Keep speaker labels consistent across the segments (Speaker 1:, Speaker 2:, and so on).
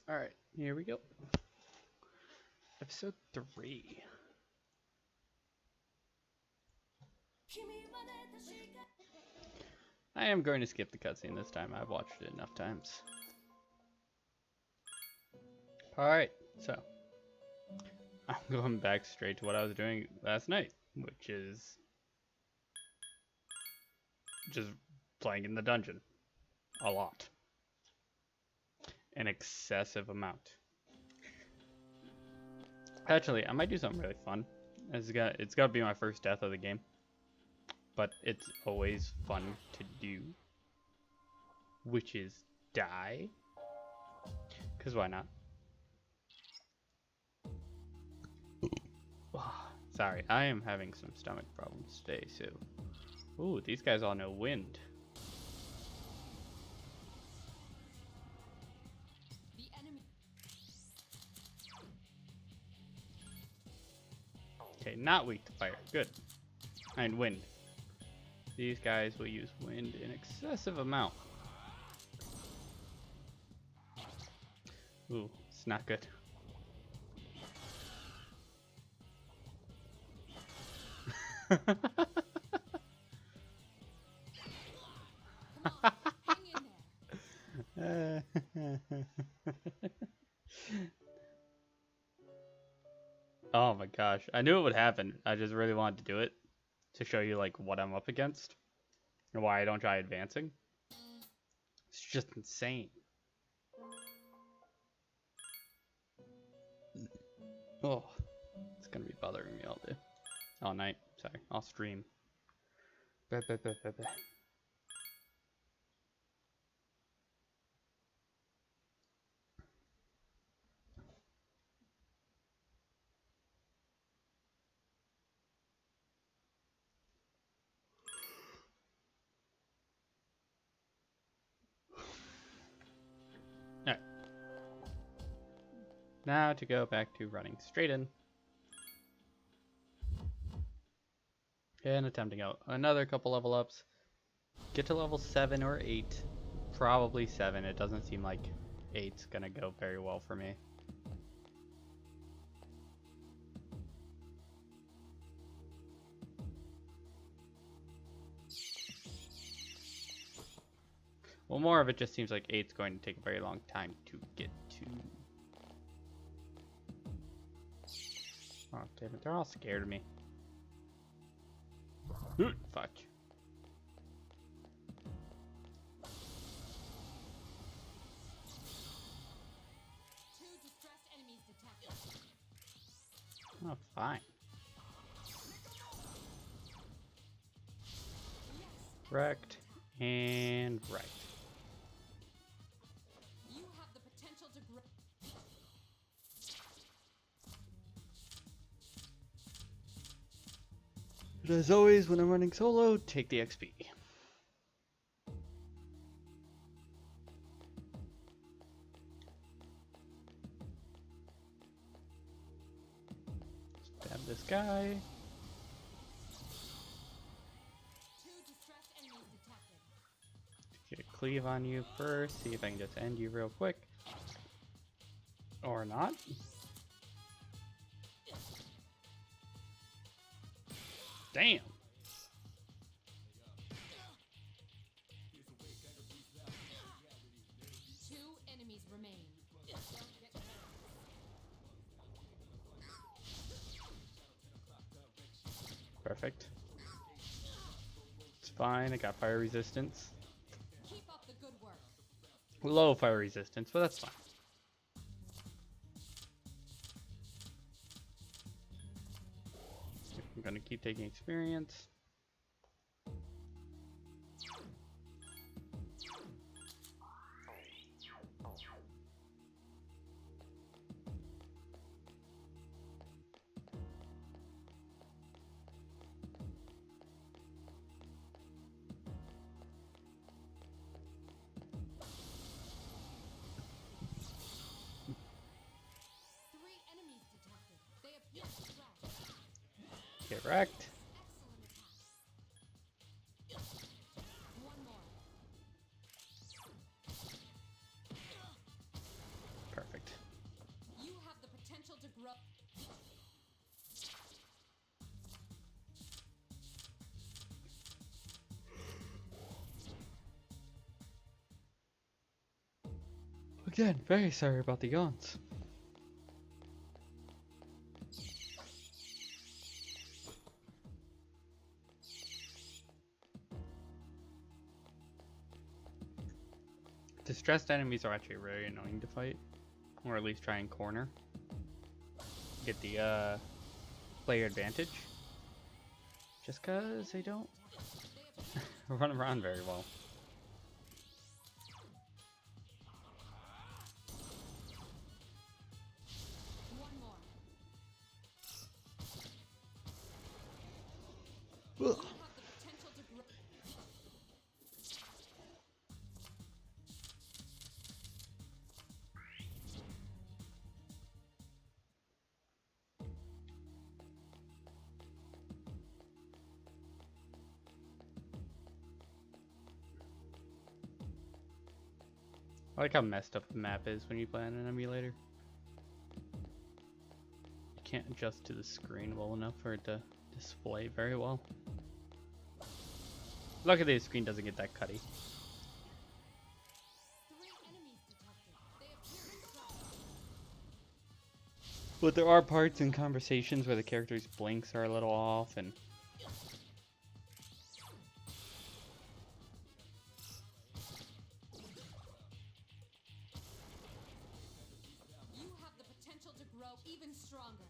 Speaker 1: Alright, here we go. Episode 3. I am going to skip the cutscene this time. I've watched it enough times. Alright, so I'm going back straight to what I was doing last night, which is just playing in the dungeon. A lot. An excessive amount. Actually, I might do something really fun. It's got to be my first death of the game. But it's always fun to do. Which is die. Because why not? Sorry, I am having some stomach problems today, so... Ooh, these guys all know wind. Okay, not weak to fire. Good. And wind. These guys will use wind in excessive amount. Ooh, it's not good. Oh my gosh, I knew it would happen. I just really wanted to do it to show you like what I'm up against and why I don't try advancing. It's just insane. Oh, it's gonna be bothering me all day, all night. Sorry, I'll stream. Bah, bah, bah, bah, bah. Alright. Now to go back to running straight in. And attempting out another couple level ups. Get to level 7 or 8. Probably 7. It doesn't seem like 8's gonna go very well for me. Well, more of it just seems like 8's going to take a very long time to get to. Oh, damn it. They're all scared of me. Fuck. Oh, fine. Wrecked and right.
Speaker 2: You have the potential to grow.
Speaker 1: But as always, when I'm running solo, take the XP. Stab this guy. Get a cleave on you first. See if I can just end you real quick. Or not. Damn.
Speaker 2: Two enemies remain.
Speaker 1: Perfect. It's fine. I got fire resistance.
Speaker 2: Keep up the good work.
Speaker 1: Low fire resistance, but that's fine. I'm gonna keep taking experience.
Speaker 2: Three enemies detected. They appear to
Speaker 1: Get wrecked.
Speaker 2: excellent attack. One more.
Speaker 1: Perfect. Again, very sorry about the yawns. Distressed enemies are actually very annoying to fight, or at least try and corner. Get the player advantage, just cause they don't run around very well.
Speaker 2: One more.
Speaker 1: Ugh.
Speaker 2: You have the potential to grow.
Speaker 1: I like how messed up the map is when you play on an emulator. You can't adjust to the screen well enough for it to display very well. Luckily the screen doesn't get that cutty.
Speaker 2: 3 enemies detected. They appear distracted.
Speaker 1: But there are parts in conversations where the character's blinks are a little off and
Speaker 2: You have the potential to grow even stronger.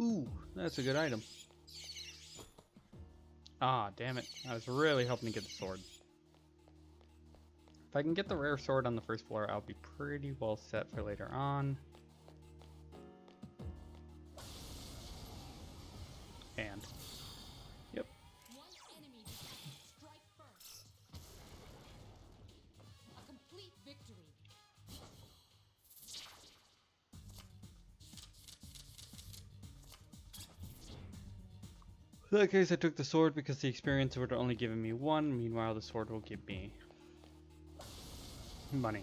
Speaker 1: ooh, that's a good item. Ah, damn it. I was really hoping to get the sword. If I can get the rare sword on the first floor, I'll be pretty well set for later on. And, yep.
Speaker 2: 1 enemy detected. Strike first. A complete victory.
Speaker 1: In that case, I took the sword because the experience would only give me 1. Meanwhile, the sword will give me money.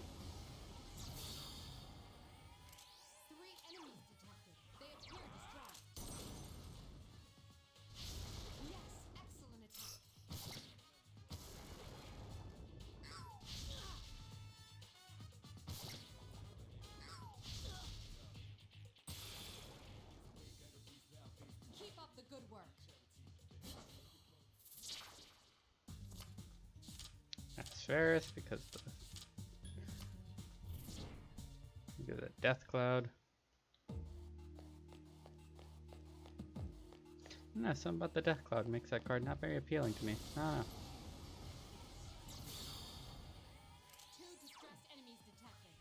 Speaker 2: 3 enemies detected. They appear distracted. Yes, excellent attack. Keep up the good work.
Speaker 1: That's Ferris because the Death Cloud. No, something about the Death Cloud makes that card not very appealing to me. Ah.
Speaker 2: 2 distressed enemies detected.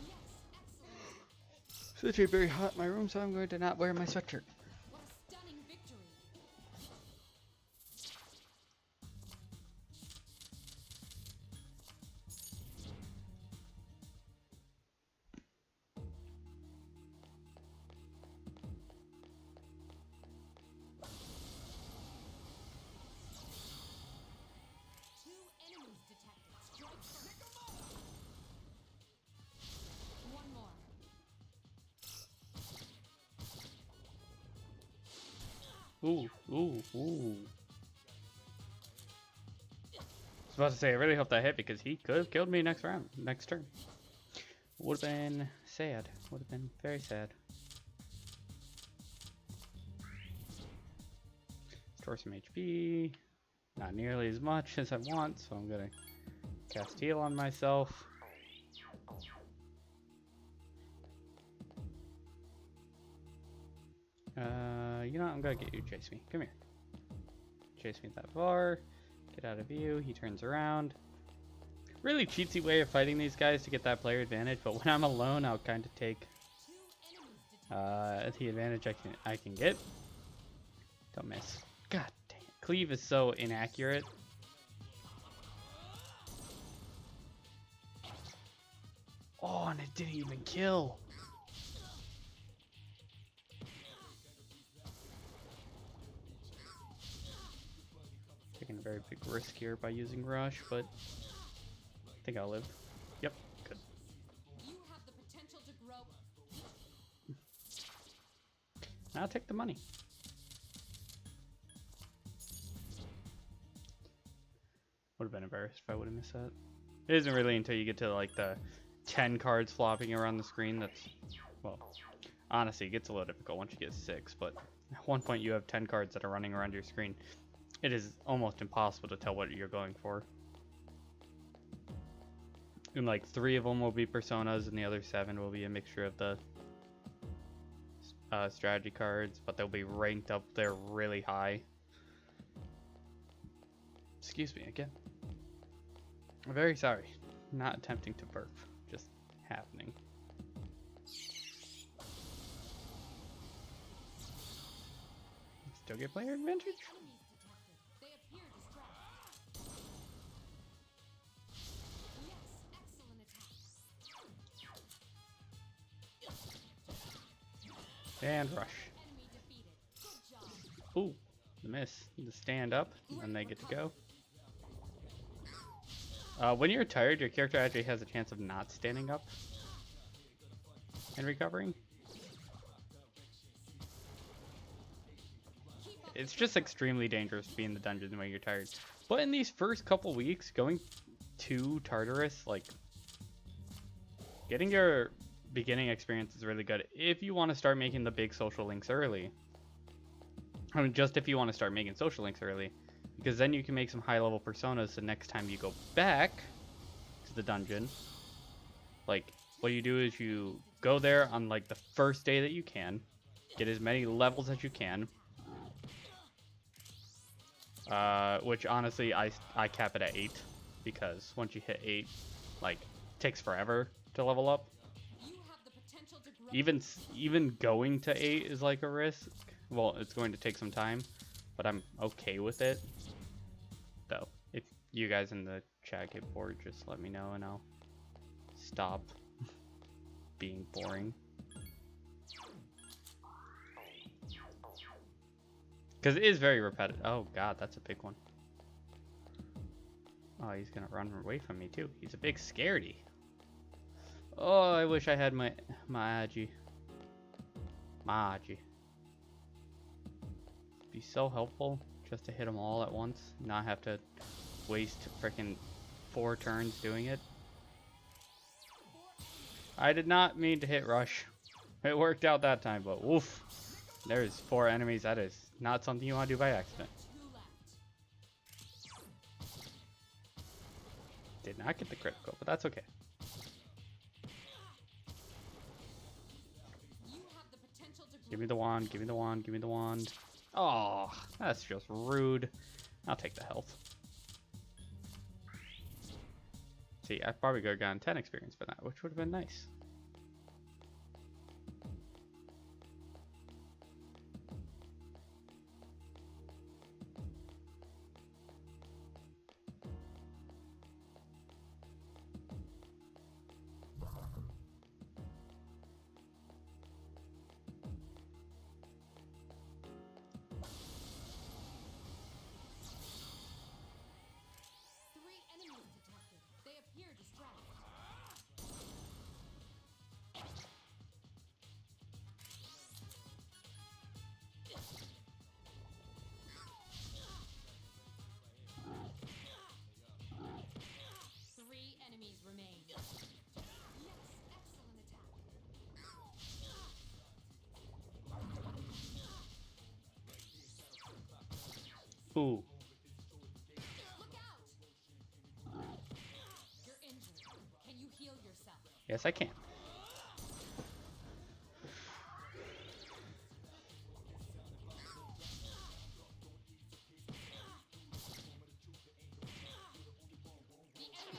Speaker 2: Yes, excellent attack.
Speaker 1: It's actually very hot in my room, so I'm going to not wear my sweatshirt.
Speaker 2: What a stunning victory. Two enemies detected. Strike first. One more.
Speaker 1: Ooh, ooh, ooh. I was about to say, I really hope that hit because he could have killed me next round, next turn. Would have been sad. Would have been very sad. Store some HP. Not nearly as much as I want, so I'm gonna cast heal on myself. You know what? I'm gonna get you, chase me. Come here. Chase me that far. Get out of view. He turns around. Really cheatsy way of fighting these guys to get that player advantage, but when I'm alone, I'll kind of take
Speaker 2: 2 enemies detected.
Speaker 1: the advantage I can get. Don't miss. God dang it. Cleave is so inaccurate. Oh, and it didn't even kill. Taking very big risk here by using Rush, but I think I'll live. Yep, good.
Speaker 2: You have the potential to grow.
Speaker 1: I'll take the money. Would have been embarrassed if I would have missed that. It isn't really until you get to like the 10 cards flopping around the screen that's, well, honestly, it gets a little difficult once you get 6, but at one point you have 10 cards that are running around your screen. It is almost impossible to tell what you're going for. And like 3 of them will be personas and the other 7 will be a mixture of the strategy cards, but they'll be ranked up there really high. Excuse me again. I'm very sorry. Not attempting to burp, just happening. Still get player advantage?
Speaker 2: Enemies detected. They appear distressed. Yes, excellent attack.
Speaker 1: And rush.
Speaker 2: Enemy defeated. Good job.
Speaker 1: Ooh, the miss. The stand up, and they get to go. When you're tired, your character actually has a chance of not standing up and recovering. It's just extremely dangerous to be in the dungeon when you're tired. But in these first couple weeks, going to Tartarus, like, getting your beginning experience is really good if you want to start making the big social links early. I mean, just if you want to start making social links early. Because then you can make some high-level personas the next time you go back to the dungeon. Like, what you do is you go there on, like, the first day that you can. Get as many levels as you can. Which, honestly, I cap it at 8. Because once you hit 8, like, it takes forever to level up.
Speaker 2: You have the potential to grow.
Speaker 1: Even going to 8 is, like, a risk. Well, it's going to take some time. But I'm okay with it. Though, if you guys in the chat get bored, just let me know and I'll stop being boring. Because it is very repetitive. Oh god, that's a big one. Oh, he's gonna run away from me too. He's a big scaredy. Oh, I wish I had my Agi. Agi. Be so helpful. Just to hit them all at once, not have to waste freaking 4 turns doing it. I did not mean to hit rush. It worked out that time, but woof. There's 4 enemies. That is not something you want to do by accident.
Speaker 2: 2 left.
Speaker 1: Did not get the critical, but that's okay.
Speaker 2: You have the potential to grow.
Speaker 1: Give me the wand, give me the wand, give me the wand. Oh, that's just rude. I'll take the health. See, I probably could have gotten 10 experience for that, which would have been nice. Ooh.
Speaker 2: Look out! You're injured. Can you heal yourself?
Speaker 1: Yes, I can.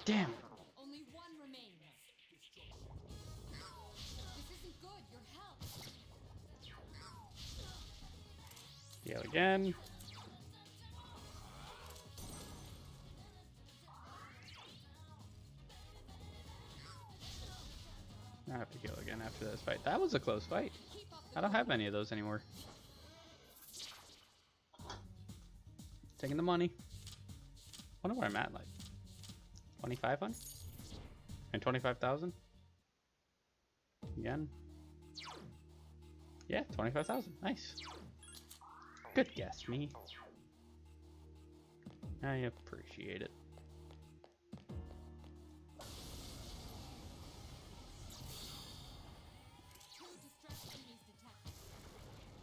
Speaker 1: Damn.
Speaker 2: Only 1 remains. This isn't good. Your health.
Speaker 1: Heal again. I have to heal again after this fight. That was a close fight. I don't have many of those anymore. Taking the money. Wonder what I'm at, like 2,500 and 25,000 again. Yeah, 25,000. Nice. Good guess, me. I appreciate it.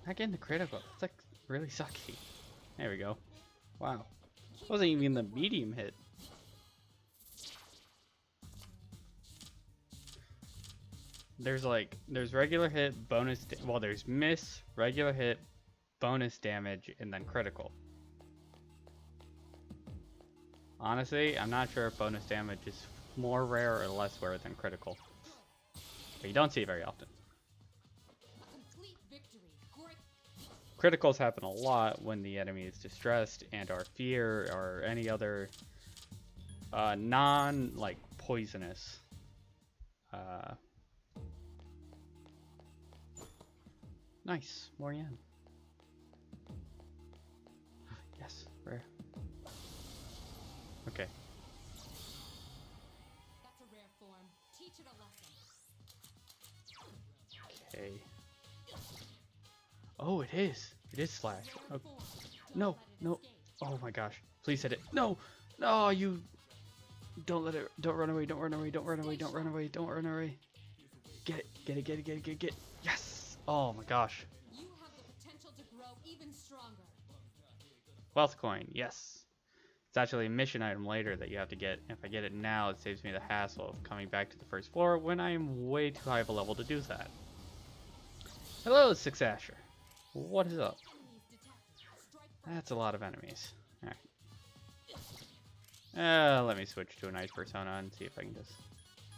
Speaker 1: Not getting the critical. It's like really sucky. There we go. Wow. Wasn't even the medium hit. There's regular hit, bonus, well, there's miss, regular hit, bonus damage, and then critical. Honestly, I'm not sure if bonus damage is more rare or less rare than critical. But you don't see it very often. Criticals happen a lot when the enemy is distressed and or fear or any other non like poisonous nice, more yen. Yes, rare. Okay.
Speaker 2: That's a rare form. Teach it a lesson.
Speaker 1: Okay. Oh, it is. It is slash. Oh. No, no. Oh my gosh. Please hit it. No, no, you. Don't let it. Don't run away. Don't run away. Don't run away. Don't run away. Don't run away. Get it. Get it. Get it. Get it. Get it. Get it. Yes. Oh my gosh.
Speaker 2: You have the potential to grow even stronger.
Speaker 1: Wealth coin. Yes. It's actually a mission item later that you have to get. If I get it now, it saves me the hassle of coming back to the first floor when I am way too high of a level to do that. Hello, Six Asher. What is up? That's a lot of enemies. Alright. Let me switch to a nice persona and see if I can just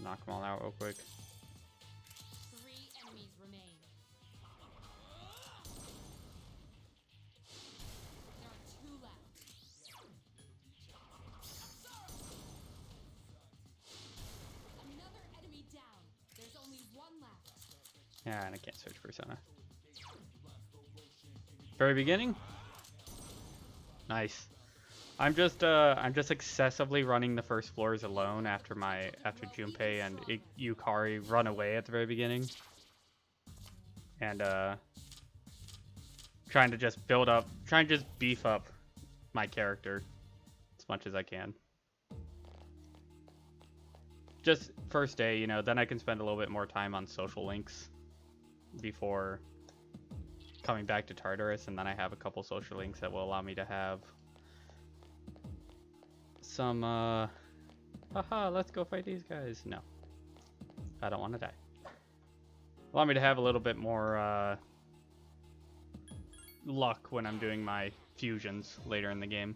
Speaker 1: knock them all out real quick.
Speaker 2: 3 enemies remain. There are 2 left. Another enemy down. There's only 1 left.
Speaker 1: Yeah, and I can't switch persona. Very beginning? Nice. I'm just excessively running the first floors alone after Junpei and Yukari run away at the very beginning. And trying to just beef up my character as much as I can. Just first day, you know, then I can spend a little bit more time on social links before coming back to Tartarus, and then I have a couple social links that will allow me to have some haha, let's go fight these guys. No, I don't want to die. Allow me to have a little bit more luck when I'm doing my fusions later in the game.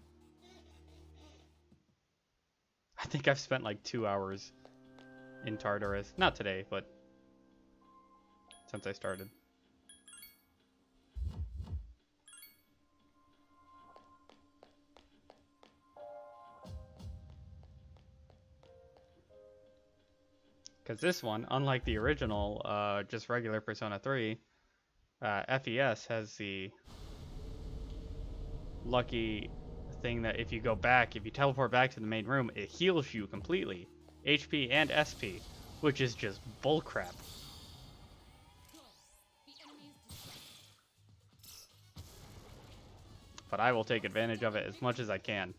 Speaker 1: I think I've spent like 2 hours in Tartarus, not today, but since I started. Because this one, unlike the original, just regular Persona 3, FES has the lucky thing that if you teleport back to the main room, it heals you completely. HP and SP, which is just bullcrap. But I will take advantage of it as much as I can.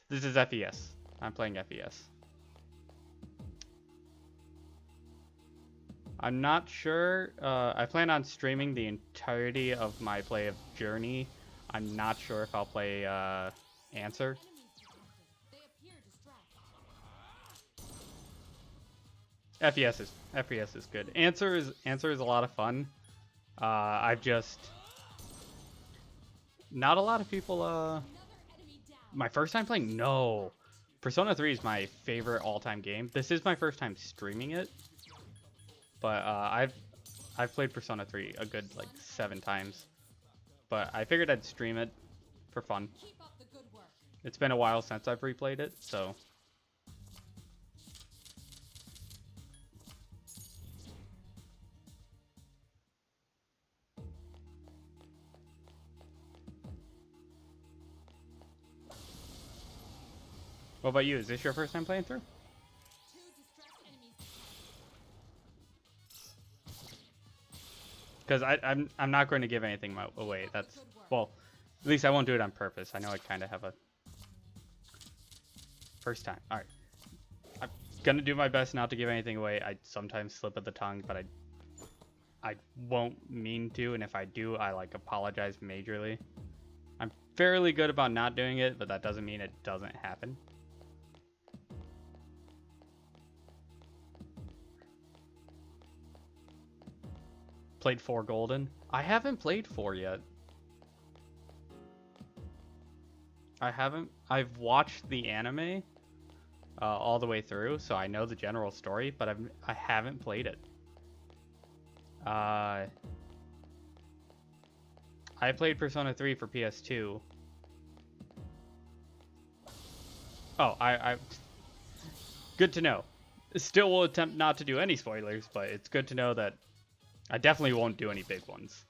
Speaker 1: This is FES. I'm playing FES. I'm not sure. I plan on streaming the entirety of my play of Journey. I'm not sure if I'll play Answer. FES is good. Answer is a lot of fun. I've just not a lot of people. My first time playing? No. Persona 3 is my favorite all-time game. This is my first time streaming it. But I've played Persona 3 a good like 7 times. But I figured I'd stream it for fun. It's been a while since I've replayed it, so What about you? Is this your first time playing through?
Speaker 2: Two distract enemies.
Speaker 1: Because I'm not going to give anything away. That's, well, at least I won't do it on purpose. I know I kind of have a first time. All right, I'm gonna do my best not to give anything away. I sometimes slip of the tongue, but I won't mean to, and if I do, I like apologize majorly. I'm fairly good about not doing it, but that doesn't mean it doesn't happen. Played 4 Golden. I haven't played 4 yet. I haven't. I've watched the anime all the way through, so I know the general story, but I haven't played it. I played Persona 3 for PS2. Oh, I good to know. Still will attempt not to do any spoilers, but it's good to know that I definitely won't do any big ones.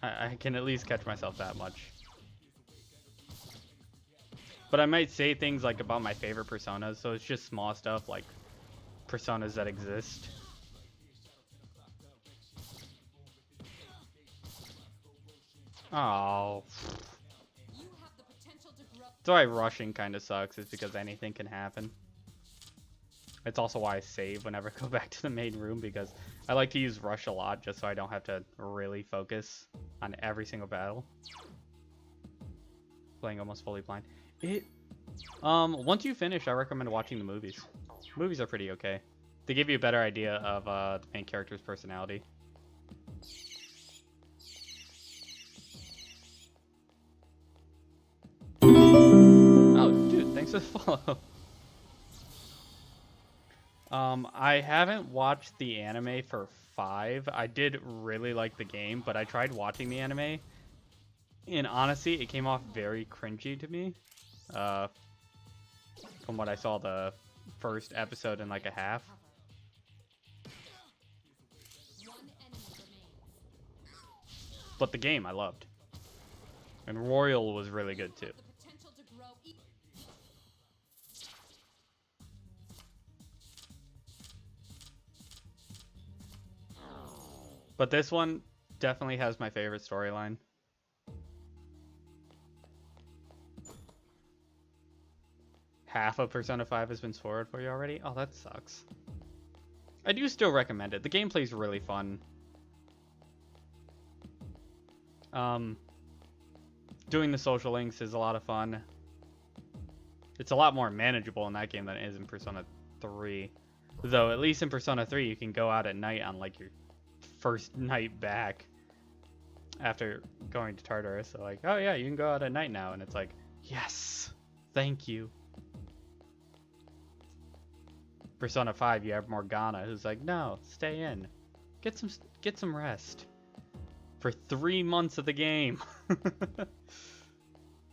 Speaker 1: I can at least catch myself that much. But I might say things like about my favorite personas, so it's just small stuff like personas that exist. Oh.
Speaker 2: You have the potential to grow.
Speaker 1: That's why rushing kind of sucks, is because anything can happen. It's also why I save whenever I go back to the main room, because I like to use rush a lot just so I don't have to really focus on every single battle. Playing almost fully blind. Once you finish, I recommend watching the movies. Movies are pretty okay. They give you a better idea of the main character's personality. Oh, dude, thanks for the follow. I haven't watched the anime for 5. I did really like the game, but I tried watching the anime, and honestly, it came off very cringy to me. From what I saw the first episode and like a half.
Speaker 2: One enemy remains.
Speaker 1: But the game I loved. And Royal was really good too.
Speaker 2: The potential to grow.
Speaker 1: But this one definitely has my favorite storyline. Half of Persona 5 has been spoiled for you already? Oh, that sucks. I do still recommend it. The gameplay's really fun. Doing the social links is a lot of fun. It's a lot more manageable in that game than it is in Persona 3. Though, at least in Persona 3, you can go out at night on, like, your first night back after going to Tartarus. So, like, oh yeah, you can go out at night now. And it's like, yes, thank you. Persona 5, you have Morgana, who's like, no, stay in. Get some rest. For 3 months of the game.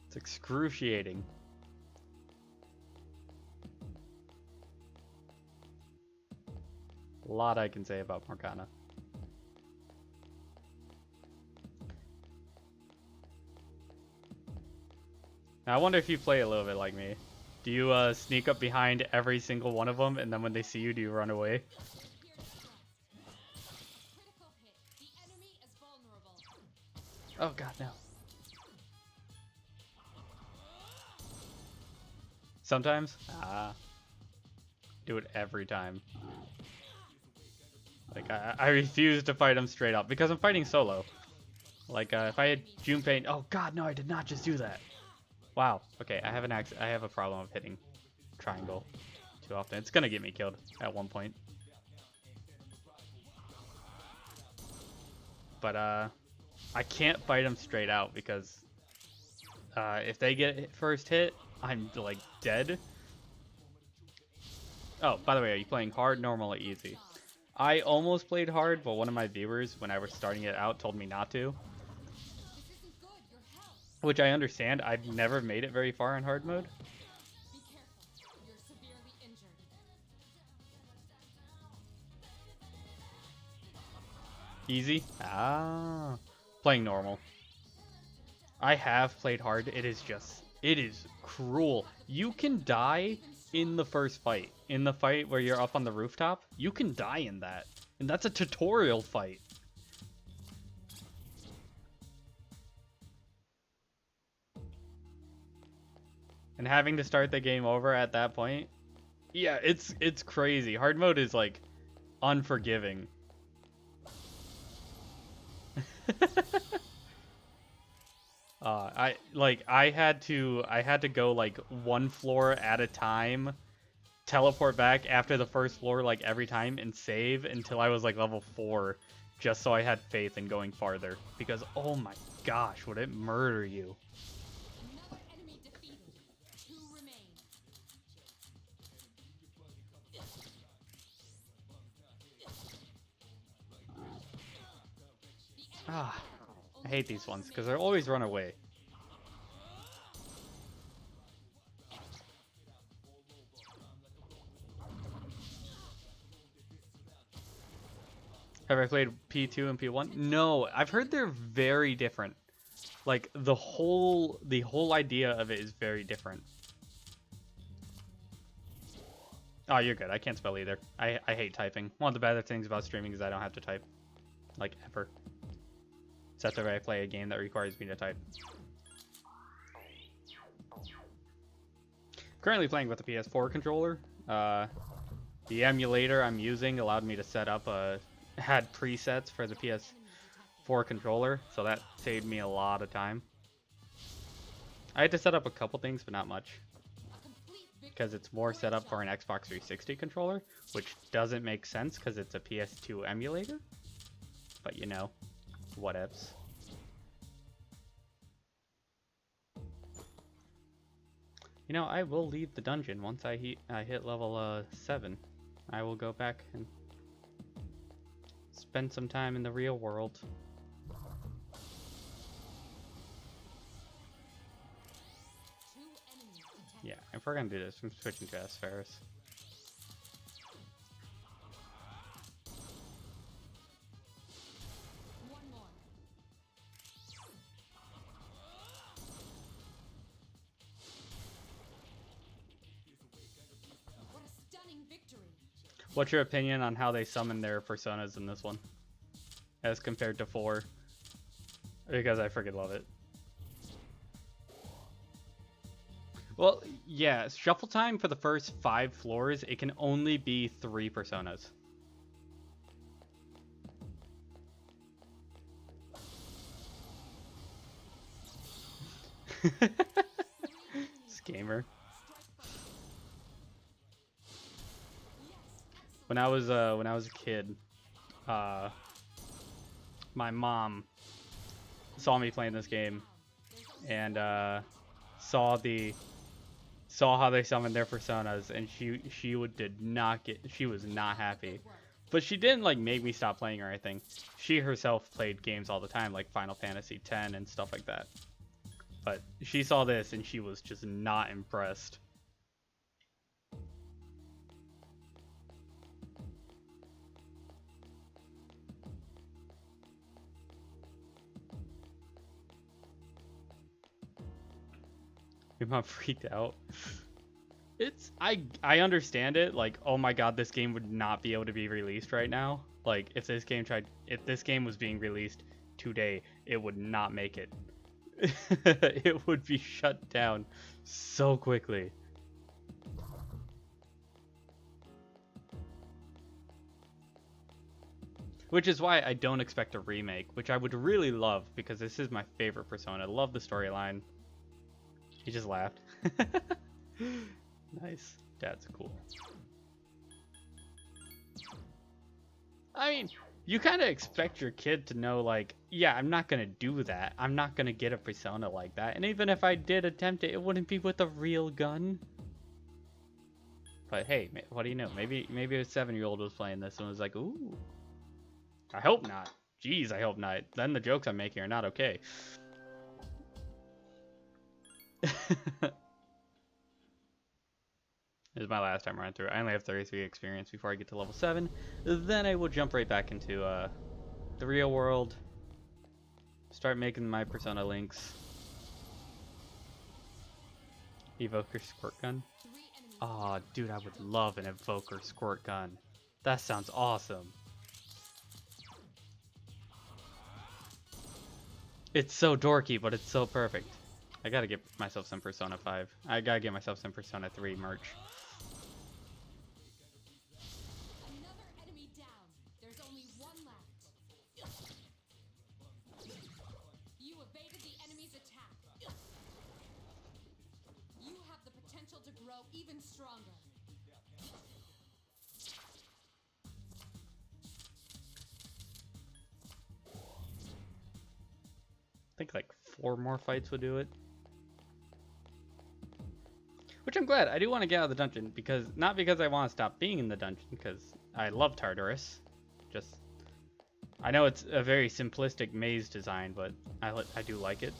Speaker 1: It's excruciating. A lot I can say about Morgana. Now, I wonder if you play a little bit like me. Do you sneak up behind every single one of them, and then when they see you, do you run away?
Speaker 2: Critical hit. The enemy is vulnerable.
Speaker 1: Oh god, no. Sometimes? Do it every time. Like, I refuse to fight him straight up, because I'm fighting solo. Like, if I had Junpei... Oh god, no, I did not just do that. Wow. Okay, I have a problem of hitting triangle too often. It's gonna get me killed at one point. But I can't fight them straight out because if they get first hit, I'm like dead. Oh, by the way, are you playing hard, normal, or easy? I almost played hard, but one of my viewers, when I was starting it out, told me not to.
Speaker 2: This isn't good. Your health.
Speaker 1: Which I understand. I've never made it very far in hard mode.
Speaker 2: Be careful. You're severely injured.
Speaker 1: Easy? Ah. Playing normal. I have played hard. It is cruel. You can die in the first fight. In the fight where you're up on the rooftop, you can die in that. And that's a tutorial fight. And having to start the game over at that point, yeah, it's crazy. Hard mode is like unforgiving. I had to go like one floor at a time, teleport back after the first floor like every time and save until I was like level 4, just so I had faith in going farther, because oh my gosh, would it murder you.
Speaker 2: Another enemy defeated. 2 remain.
Speaker 1: Ah, I hate these ones because they always run away. Have I played P2 and P1? No, I've heard they're very different. Like the whole idea of it is very different. Oh, you're good. I can't spell either. I hate typing. One of the better things about streaming is I don't have to type. Like, ever. Except if I play a game that requires me to type. Currently playing with the PS4 controller. The emulator I'm using allowed me to set up had presets for the PS4 controller, so that saved me a lot of time. I had to set up a couple things, but not much, because it's more set up for an Xbox 360 controller, which doesn't make sense because it's a PS2 emulator. But you know, whatevs. You know, I will leave the dungeon once I hit level 7. I will go back and spend some time in the real world. Yeah, if we're gonna do this, I'm switching to Asferus.
Speaker 2: One more. What a stunning victory.
Speaker 1: What's your opinion on how they summon their personas in this one, as compared to 4? Because I freaking love it. Well, yeah, shuffle time for the first 5 floors, it can only be 3 personas. Scammer. When I was a kid, my mom saw me playing this game and saw how they summoned their personas, and she was not happy. But she didn't like make me stop playing or anything. She herself played games all the time, like Final Fantasy X and stuff like that. But she saw this and she was just not impressed. Your mom freaked out. I understand it. Like, oh my god, this game would not be able to be released right now. Like, if this game was being released today, it would not make it. It would be shut down so quickly. Which is why I don't expect a remake, which I would really love, because this is my favorite Persona. I love the storyline. He just laughed. Nice. That's cool. I mean, you kind of expect your kid to know, like, yeah, I'm not going to do that. I'm not going to get a Persona like that. And even if I did attempt it, it wouldn't be with a real gun. But hey, what do you know? Maybe a 7-year-old was playing this and was like, ooh. I hope not. Jeez, I hope not. Then the jokes I'm making are not okay. This is my last time running through. I only have 33 experience before I get to level 7. Then I will jump right back into the the real world. Start making my Persona links. Evoker squirt gun.
Speaker 2: 3 enemies.
Speaker 1: Oh, dude, I would love an evoker squirt gun. That sounds awesome. It's so dorky, but it's so perfect. I gotta get myself some Persona 5. I gotta get myself some Persona 3 merch.
Speaker 2: Another enemy down. There's only one left. You evaded the enemy's attack. You have the potential to grow even stronger.
Speaker 1: I think like 4 more fights will do it. Which I'm glad. I do want to get out of the dungeon because not because I want to stop being in the dungeon because I love Tartarus. Just I know it's a very simplistic maze design, but I do like it.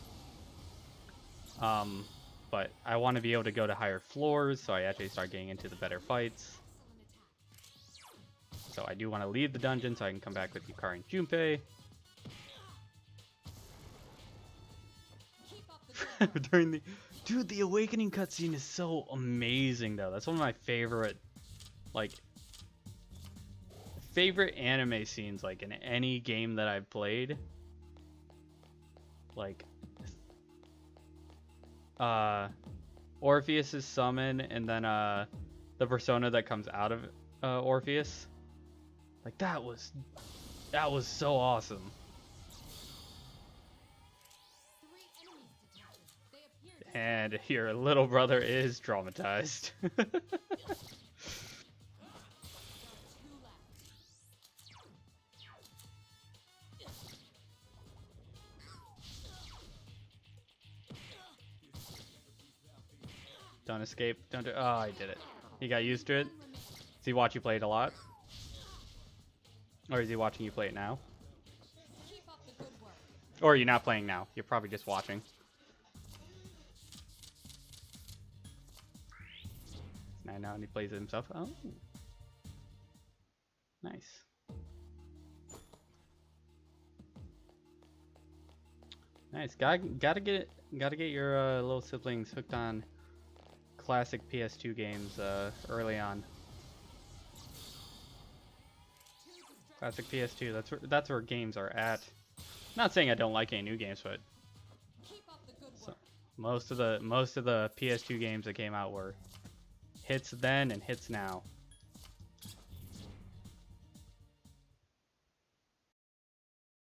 Speaker 1: But I want to be able to go to higher floors, so I actually start getting into the better fights.
Speaker 2: Excellent attack.
Speaker 1: So I do want to leave the dungeon so I can come back with Yukari and Junpei.
Speaker 2: Keep up the good work.
Speaker 1: During the dude, the awakening cutscene is so amazing though. That's one of my favorite favorite anime scenes like in any game that I've played. Like Orpheus's summon and then the persona that comes out of Orpheus. Like that was so awesome.
Speaker 2: 3 enemies detected. They appear to
Speaker 1: And your little brother is traumatized.
Speaker 2: There are 2 left.
Speaker 1: Don't escape. Don't do. Oh, I did it. He got used to it.
Speaker 2: One remains.
Speaker 1: Does he watch you play it a lot? Or is he watching you play it now?
Speaker 2: Keep up the good work.
Speaker 1: Or are you not playing now? You're probably just watching. Now and he plays it himself. Oh. Nice. Nice. Gotta get your little siblings hooked on classic PS2 games early on.
Speaker 2: 2 distracted.
Speaker 1: Classic PS2. That's where games are at. Not saying I don't like any new games, but
Speaker 2: Keep up the good
Speaker 1: So-
Speaker 2: work.
Speaker 1: most of the PS2 games that came out were hits then and hits now.